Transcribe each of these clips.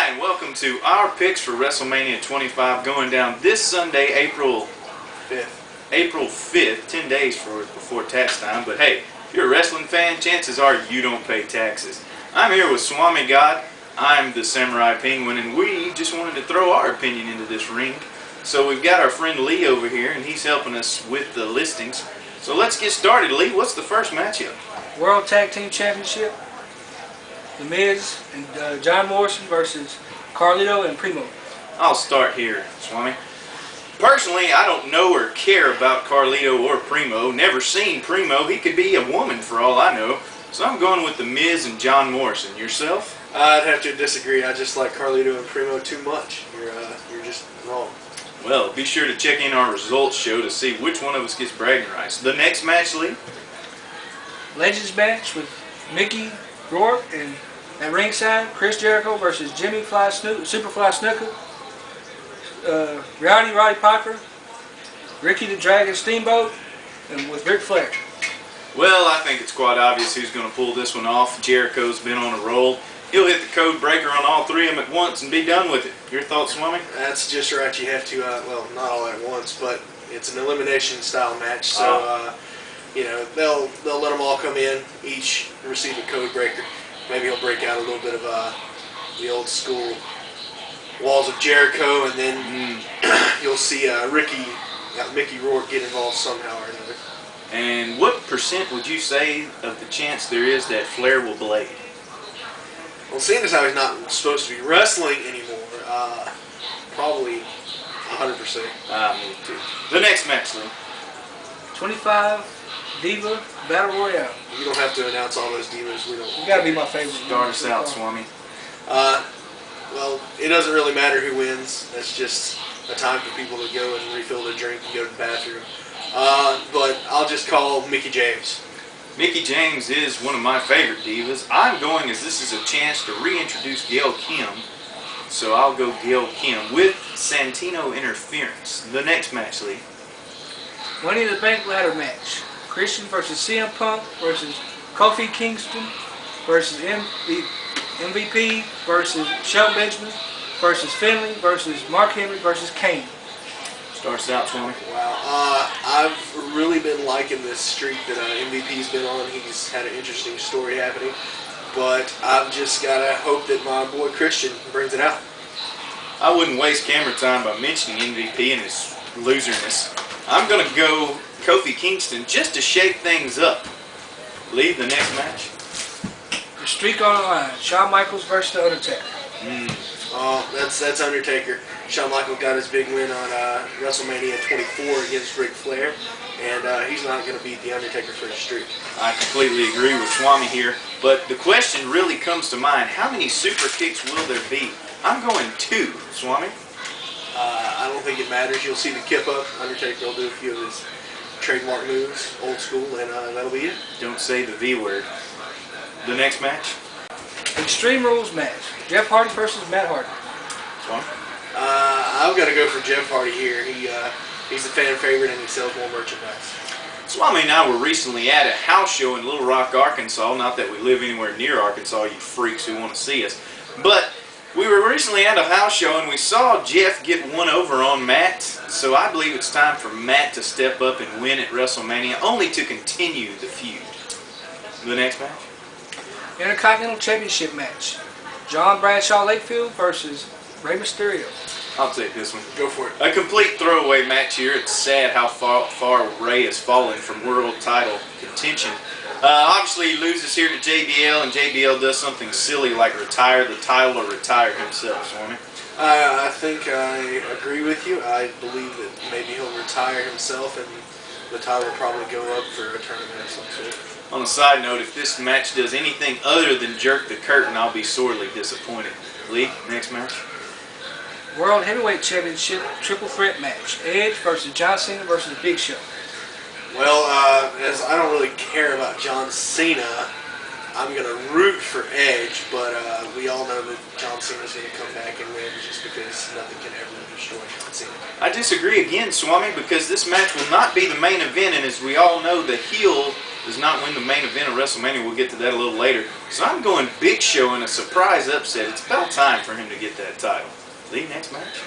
and welcome to our picks for WrestleMania 25 going down this Sunday, April 5th, 10 days before tax time. But hey, if you're a wrestling fan, chances are you don't pay taxes. I'm here with Swami God. I'm the Samurai Penguin, and we just wanted to throw our opinion into this ring. So we've got our friend Lee over here, and he's helping us with the listings. So let's get started, Lee. What's the first matchup? World Tag Team Championship. The Miz and John Morrison versus Carlito and Primo. I'll start here, Swami. Personally, I don't know or care about Carlito or Primo. Never seen Primo. He could be a woman for all I know. So I'm going with The Miz and John Morrison. Yourself? I'd have to disagree. I just like Carlito and Primo too much. You're just wrong. Well, be sure to check in our results show to see which one of us gets bragging rights. The next match, Lee? Legends match with Mickey Rourke and at ringside, Chris Jericho versus Jimmy Superfly Snuka, Roddy Piper, Ricky the Dragon Steamboat, and with Ric Flair. Well, I think it's quite obvious who's going to pull this one off. Jericho's been on a roll. He'll hit the code breaker on all three of them at once and be done with it. Your thoughts, Swami? That's just right. You have to, well, not all at once, but it's an elimination style match, so you know, they'll let them all come in, each receive a code breaker. Maybe he'll break out a little bit of the old school walls of Jericho, and then you'll see Mickey Rourke get involved somehow or another. And what percent would you say of the chance there is that Flair will blade? Well, seeing as how he's not supposed to be wrestling anymore, probably 100%. Me too. The next match, Lee. 25 Diva Battle Royale. You don't have to announce all those divas. You gotta be my favorite. Start us out, Swami. Well, it doesn't really matter who wins. That's just a time for people to go and refill their drink and go to the bathroom. But I'll just call Mickie James. Mickie James is one of my favorite divas. I'm going as this is a chance to reintroduce Gail Kim. So I'll go Gail Kim with Santino interference. The next match, Lee. Money in the Bank ladder match. Christian versus CM Punk versus Kofi Kingston versus MVP versus Shelton Benjamin versus Finlay versus Mark Henry versus Kane. Starts out, Swami. Wow. I've really been liking this streak that MVP's been on. He's had an interesting story happening. But I've just got to hope that my boy Christian brings it out. I wouldn't waste camera time by mentioning MVP and his loserness. I'm going to go Kofi Kingston just to shake things up. Lead the next match. The streak on the line. Shawn Michaels versus The Undertaker. Oh, that's Undertaker. Shawn Michaels got his big win on WrestleMania 24 against Ric Flair, and he's not going to beat The Undertaker for a streak. I completely agree with Swami here, but the question really comes to mind, how many super kicks will there be? I'm going 2, Swami. I don't think it matters. You'll see the kip up. Undertaker will do a few of his trademark moves, old school, and that'll be it. Don't say the V word. The next match? Extreme Rules match. Jeff Hardy versus Matt Hardy. Swami? I've got to go for Jeff Hardy here. He's a fan favorite and he sells more merchandise. Swami and I were recently at a house show in Little Rock, Arkansas. Not that we live anywhere near Arkansas, you freaks who want to see us. But we were recently at a house show and we saw Jeff get one over on Matt. So I believe it's time for Matt to step up and win at WrestleMania, only to continue the feud. The next match? Intercontinental Championship match. John Bradshaw Lakefield versus Rey Mysterio. I'll take this one. Go for it. A complete throwaway match here. It's sad how far Rey has fallen from world title contention. Obviously, he loses here to JBL, and JBL does something silly like retire the title or retire himself, Swami. I think I agree with you. I believe that maybe he'll retire himself, and the title will probably go up for a tournament of some sort. On a side note, if this match does anything other than jerk the curtain, I'll be sorely disappointed. Lee, next match. World Heavyweight Championship Triple Threat match. Edge versus John Cena versus Big Show. Well, as I don't really care about John Cena, I'm going to root for Edge, but we all know that John Cena's going to come back and win just because nothing can ever destroy John Cena. I disagree again, Swami, because this match will not be the main event, and as we all know, the heel does not win the main event of WrestleMania. We'll get to that a little later. So I'm going Big Show in a surprise upset. It's about time for him to get that title. Lee, next match.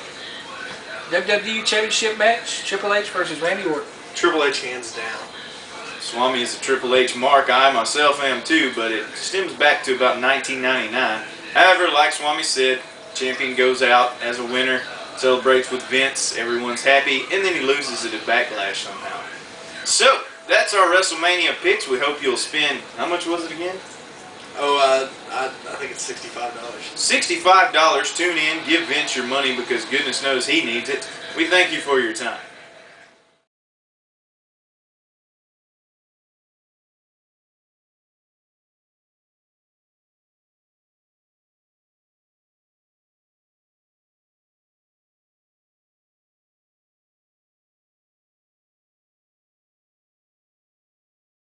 WWE Championship match, Triple H versus Randy Orton. Triple H hands down. Swami is a Triple H mark. I myself am too, but it stems back to about 1999. However, like Swami said, champion goes out as a winner, celebrates with Vince, everyone's happy, and then he loses it at Backlash somehow. So, that's our WrestleMania picks. We hope you'll spend, how much was it again? Oh, I think it's $65. $65. Tune in, give Vince your money because goodness knows he needs it. We thank you for your time.